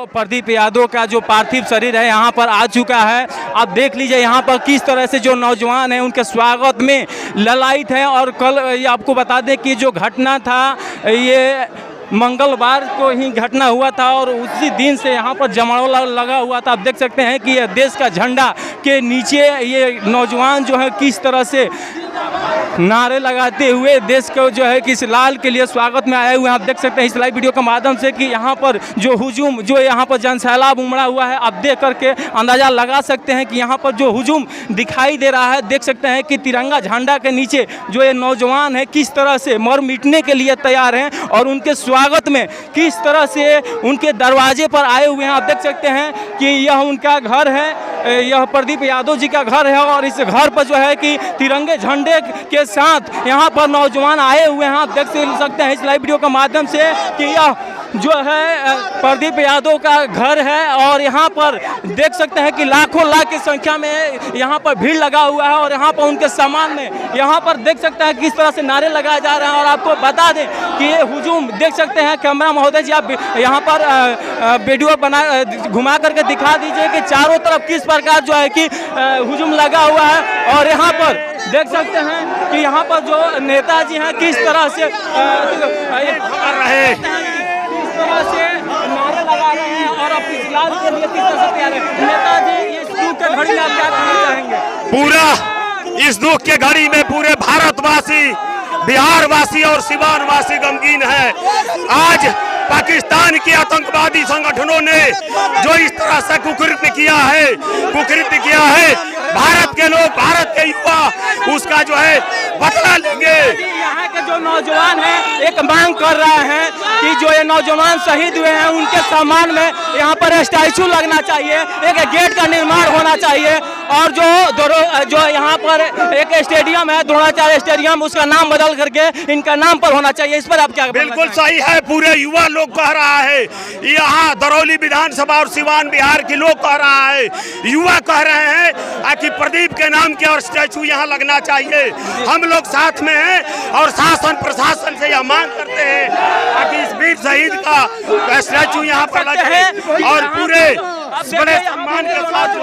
प्रदीप यादव का जो पार्थिव शरीर है यहाँ पर आ चुका है। आप देख लीजिए यहाँ पर किस तरह से जो नौजवान हैं उनके स्वागत में ललायित हैं। और कल ये आपको बता दें कि जो घटना था ये मंगलवार को ही घटना हुआ था और उसी दिन से यहाँ पर जमावड़ा लगा हुआ था। आप देख सकते हैं कि ये देश का झंडा के नीचे ये नौजवान जो है किस तरह से नारे लगाते हुए देश को जो है कि इस लाल के लिए स्वागत में आए हुए हैं। आप देख सकते हैं इस लाइव वीडियो के माध्यम से कि यहाँ पर जो हुजूम जो यहाँ पर जनसैलाब उमड़ा हुआ है, आप देख करके अंदाज़ा लगा सकते हैं कि यहाँ पर जो हुजूम दिखाई दे रहा है। देख सकते हैं कि तिरंगा झंडा के नीचे जो ये नौजवान है किस तरह से मर मिटने के लिए तैयार हैं और उनके स्वागत में किस तरह से उनके दरवाजे पर आए हुए हैं। आप देख सकते हैं कि यह उनका घर है, यह प्रदीप यादव जी का घर है और इस घर पर जो है कि तिरंगे झंडे के साथ यहाँ पर नौजवान आए हुए हैं। आप देख सकते हैं इस लाइव वीडियो के माध्यम से कि यह जो है प्रदीप यादव का घर है और यहाँ पर देख सकते हैं कि लाखों लाख की संख्या में यहाँ पर भीड़ लगा हुआ है और यहाँ पर उनके सामान में यहाँ पर देख सकते हैं किस तरह से नारे लगाए जा रहे हैं। और आपको बता दें कि ये हुजूम देख सकते हैं, कैमरा महोदय जी आप यहाँ पर वीडियो बना घुमा करके दिखा दीजिए कि चारों तरफ किस प्रकार जो है कि हुजूम लगा हुआ है। और यहाँ पर देख सकते हैं कि यहाँ पर जो नेताजी हैं किस तरह से नारे लगा रहे हैं और अपनी लाल के लिए किस तरह से तैयार है। नेताजी इस दुख के घड़ी में आप क्या कहना चाहेंगे? पूरा इस दुख के घड़ी में पूरे भारतवासी, बिहारवासी और सिवानवासी गमगीन है। आज पाकिस्तान के आतंकवादी संगठनों ने जो इस तरह से कुकृत्य किया है, भारत के लोग, भारत के युवा उसका जो है बदला लेंगे। यहाँ के जो नौजवान हैं एक मांग कर रहे हैं कि जो ये नौजवान शहीद हुए हैं उनके सम्मान में यहाँ पर स्टैचू लगना चाहिए, एक गेट का निर्माण होना चाहिए और जो यहाँ पर एक स्टेडियम है द्रोणाचार्य स्टेडियम, उसका नाम बदल करके इनका नाम पर होना चाहिए। इस पर आप क्या? बिल्कुल सही है, पूरे युवा लोग कह रहा है, यहाँ दरौली विधानसभा और सिवान बिहार के लोग कह रहा है, युवा कह रहे हैं कि प्रदीप के नाम के और स्टैचू यहाँ लगना चाहिए। हम लोग साथ में हैं और शासन प्रशासन से यह मांग करते हैं कि इस वीर शहीद का स्टैचू यहाँ पर लगे और पूरे बड़े सम्मान के साथ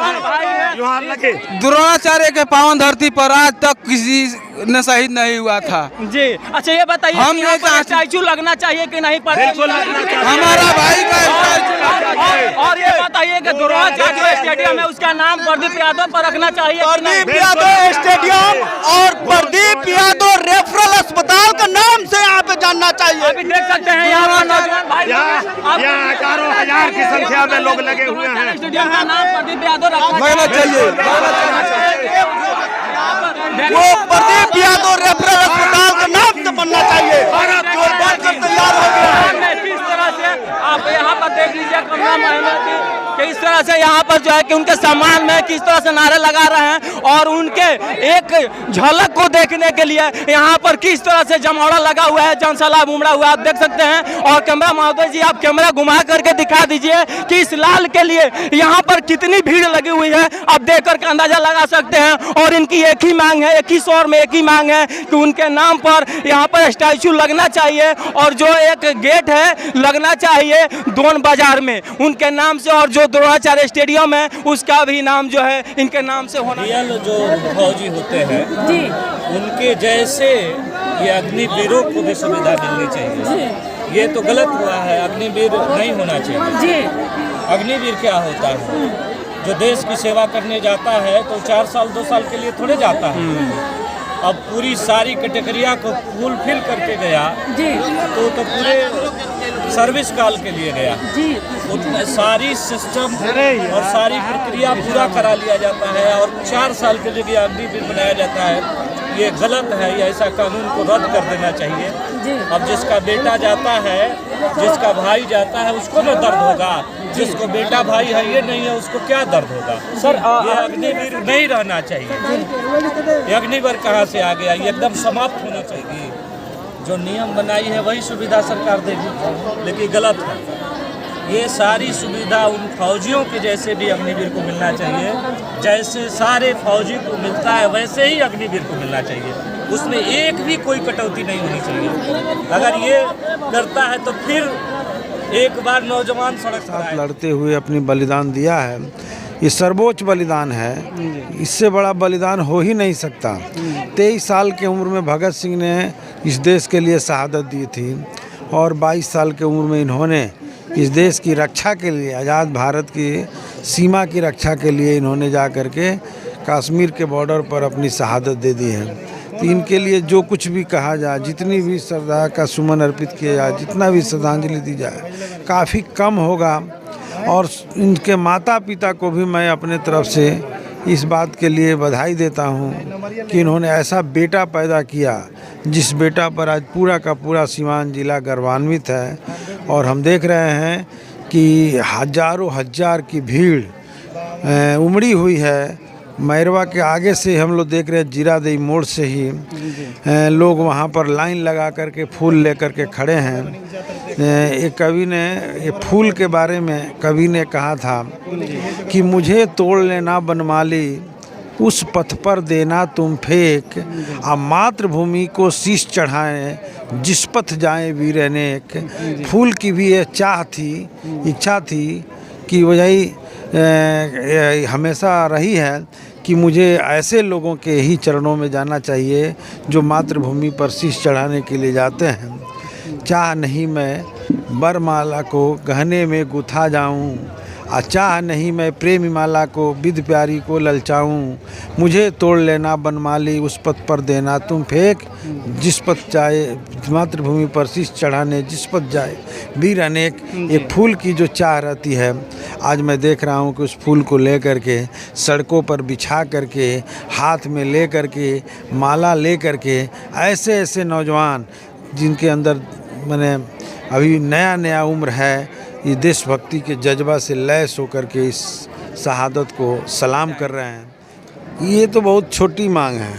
यहाँ लगे। द्रोणाचार्य के पावन धरती पर आज तक किसी ने शहीद नहीं हुआ था जी। अच्छा ये बताइए हम यहाँ पर स्टैचू लगना चाहिए कि नहीं? बिल्कुल लगना चाहिए, हमारा भाई का स्टैचू। और ये बताइए कि द्रोणाचार्य स्टेडियम है उसका नाम प्रदीप यादव पर रखना चाहिए? प्रदीप यादव स्टेडियम और प्रदीप यादव रेफरल अस्पताल का नाम से यहाँ पे जानना चाहिए। अभी देख सकते हैं यहाँ पर नौजवान भाई यहाँ हजारों हजार की संख्या में लोग लगे हुए हैं। स्टेडियम का नाम प्रदीप यादव लगना चाहिए। वो प्रदीप यादव रेफरल अस्पताल का नाम से बनना चाहिए। जो बनकर तैयार हो गया। किस तरह से आप यहाँ पर देख लीजिए कमरा महमद किस तरह से यहाँ पर जो है कि उनके सम्मान में किस तरह से नारे लगा रहे हैं और उनके एक झलक को देखने के लिए यहाँ पर किस तरह से जमावड़ा लगा हुआ है, जनसैलाब उमड़ा हुआ है। आप देख सकते हैं और कैमरा महोदय जी आप कैमरा घुमा करके दिखा दीजिए कि इस लाल के लिए यहाँ पर कितनी भीड़ लगी हुई है, आप देख करके अंदाजा लगा सकते हैं। और इनकी एक ही मांग है, एक ही शोर में एक ही मांग है कि उनके नाम पर यहाँ पर स्टैचू लगना चाहिए और जो एक गेट है लगना चाहिए दोन बाजार में उनके नाम से और जो द्रोणाचार्य स्टेडियम है उसका भी नाम जो है इनके नाम से होना। रियल जो फौजी होते हैं जी, उनके जैसे ये अग्निवीरों को भी सुविधा मिलनी चाहिए। ये तो गलत हुआ है, अग्निवीर नहीं होना चाहिए जी। अग्निवीर क्या होता है? जो देश की सेवा करने जाता है तो 4 साल 2 साल के लिए थोड़े जाता है। अब पूरी सारी कैटेगरिया को फुलफिल करके गया जी, तो पूरे सर्विस काल के लिए गया जी। उसमें सारी सिस्टम और सारी प्रक्रिया पूरा करा लिया जाता है और 4 साल के लिए अग्निवीर बनाया जाता है। ये गलत है, ये ऐसा कानून को रद्द कर देना चाहिए जी। अब जिसका बेटा जाता है, जिसका भाई जाता है उसको ना दर्द होगा, जिसको बेटा भाई है ये नहीं है उसको क्या दर्द होगा? सर ये अग्निवीर नहीं रहना चाहिए। ये अग्निवीर कहाँ से आ गया? ये एकदम समाप्त होना चाहिए। जो नियम बनाई है वही सुविधा सरकार देगी, लेकिन गलत है। ये सारी सुविधा उन फौजियों के जैसे भी अग्निवीर को मिलना चाहिए, जैसे सारे फौजी को मिलता है वैसे ही अग्निवीर को मिलना चाहिए। उसमें एक भी कोई कटौती नहीं होनी चाहिए। अगर ये करता है तो फिर एक बार नौजवान सड़क पर आए। लड़ते हुए अपनी बलिदान दिया है, ये सर्वोच्च बलिदान है, इससे बड़ा बलिदान हो ही नहीं सकता। 23 साल की उम्र में भगत सिंह ने इस देश के लिए शहादत दी थी और 22 साल की उम्र में इन्होंने इस देश की रक्षा के लिए, आज़ाद भारत की सीमा की रक्षा के लिए इन्होंने जा कर के कश्मीर के बॉर्डर पर अपनी शहादत दे दी है। तो इनके लिए जो कुछ भी कहा जाए, जितनी भी श्रद्धा का सुमन अर्पित किया जाए, जितना भी श्रद्धांजलि दी जाए, काफ़ी कम होगा। और इनके माता पिता को भी मैं अपने तरफ से इस बात के लिए बधाई देता हूँ कि इन्होंने ऐसा बेटा पैदा किया जिस बेटा पर आज पूरा का पूरा सीवान जिला गर्वान्वित है। और हम देख रहे हैं कि हजारों हजार की भीड़ उमड़ी हुई है। मैरवा के आगे से हम लोग देख रहे हैं, जीरादेई मोड़ से ही लोग वहाँ पर लाइन लगा करके फूल लेकर के खड़े हैं। एक कवि ने ये फूल के बारे में कवि ने कहा था कि मुझे तोड़ लेना बनमाली, उस पथ पर देना तुम फेंक, आ मातृभूमि को शीश चढ़ाएं, जिस पथ जाए वीर अनेक। फूल की भी ये चाह थी, इच्छा थी कि वही हमेशा रही है कि मुझे ऐसे लोगों के ही चरणों में जाना चाहिए जो मातृभूमि पर शीश चढ़ाने के लिए जाते हैं। चाह नहीं मैं बरमाला को गहने में गुथा जाऊं, चाह नहीं मैं प्रेमी माला को बिद प्यारी को ललचाऊं। मुझे तोड़ लेना बनमाली, उस पथ पर देना तुम फेंक, जिस पथ जाए मातृभूमि पर शीश चढ़ाने, जिस पथ जाए वीर अनेक। एक फूल की जो चाह रहती है, आज मैं देख रहा हूं कि उस फूल को ले करके सड़कों पर बिछा करके, हाथ में ले करके, माला ले करके, ऐसे ऐसे नौजवान जिनके अंदर मैंने अभी नया नया उम्र है, ये देशभक्ति के जज्बा से लैस होकर के इस शहादत को सलाम कर रहे हैं। ये तो बहुत छोटी मांग है।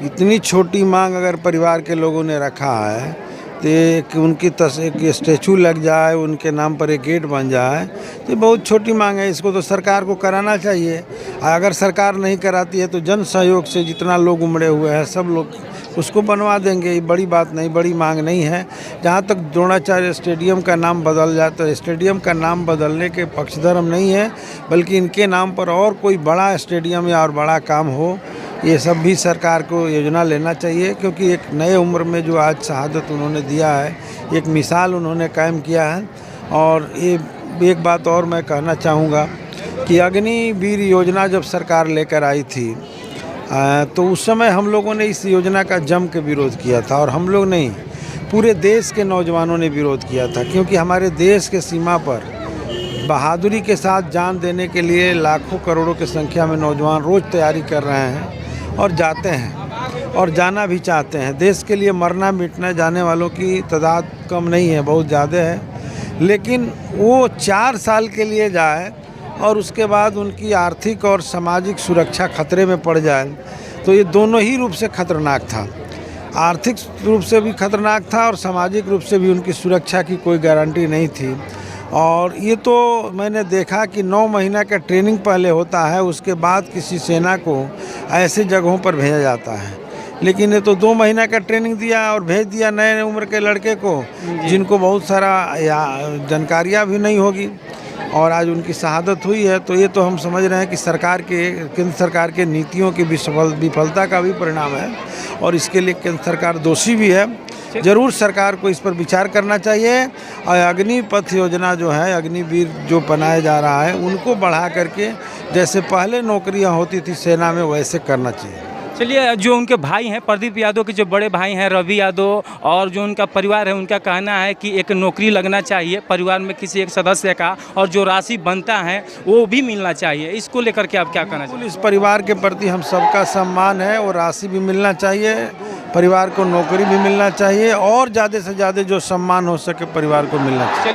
इतनी छोटी मांग अगर परिवार के लोगों ने रखा है तो एक उनकी एक स्टैचू लग जाए, उनके नाम पर एक गेट बन जाए, तो बहुत छोटी मांग है। इसको तो सरकार को कराना चाहिए। अगर सरकार नहीं कराती है तो जन सहयोग से जितना लोग उमड़े हुए हैं सब लोग उसको बनवा देंगे। ये बड़ी बात नहीं, बड़ी मांग नहीं है। जहाँ तक द्रोणाचार्य स्टेडियम का नाम बदल जाए तो स्टेडियम का नाम बदलने के पक्षधर हम नहीं है, बल्कि इनके नाम पर और कोई बड़ा स्टेडियम या और बड़ा काम हो, ये सब भी सरकार को योजना लेना चाहिए। क्योंकि एक नए उम्र में जो आज शहादत उन्होंने दिया है, एक मिसाल उन्होंने कायम किया है। और ये एक बात और मैं कहना चाहूँगा कि अग्निवीर योजना जब सरकार लेकर आई थी तो उस समय हम लोगों ने इस योजना का जम के विरोध किया था। और हम लोग नहीं, पूरे देश के नौजवानों ने विरोध किया था। क्योंकि हमारे देश के सीमा पर बहादुरी के साथ जान देने के लिए लाखों करोड़ों की संख्या में नौजवान रोज़ तैयारी कर रहे हैं और जाते हैं और जाना भी चाहते हैं। देश के लिए मरना मिटना जाने वालों की तादाद कम नहीं है, बहुत ज़्यादा है। लेकिन वो 4 साल के लिए जाए और उसके बाद उनकी आर्थिक और सामाजिक सुरक्षा खतरे में पड़ जाए, तो ये दोनों ही रूप से खतरनाक था। आर्थिक रूप से भी खतरनाक था और सामाजिक रूप से भी उनकी सुरक्षा की कोई गारंटी नहीं थी। और ये तो मैंने देखा कि 9 महीना का ट्रेनिंग पहले होता है, उसके बाद किसी सेना को ऐसे जगहों पर भेजा जाता है। लेकिन ये तो 2 महीना का ट्रेनिंग दिया और भेज दिया नए उम्र के लड़के को, जिनको बहुत सारा जानकारियाँ भी नहीं होगी। और आज उनकी शहादत हुई है, तो ये तो हम समझ रहे हैं कि केंद्र सरकार के नीतियों की विफलता का भी परिणाम है। और इसके लिए केंद्र सरकार दोषी भी है। ज़रूर सरकार को इस पर विचार करना चाहिए। और अग्निपथ योजना जो है, अग्निवीर जो बनाया जा रहा है, उनको बढ़ा करके जैसे पहले नौकरियां होती थी सेना में, वैसे करना चाहिए। चलिए, जो उनके भाई हैं प्रदीप यादव के जो बड़े भाई हैं रवि यादव, और जो उनका परिवार है, उनका कहना है कि एक नौकरी लगना चाहिए परिवार में किसी एक सदस्य का, और जो राशि बनता है वो भी मिलना चाहिए। इसको लेकर के आप क्या कहना चाहिए? इस परिवार के प्रति हम सबका सम्मान है, और राशि भी मिलना चाहिए, परिवार को नौकरी भी मिलना चाहिए, और ज़्यादा से ज़्यादा जो सम्मान हो सके परिवार को मिलना चाहिए।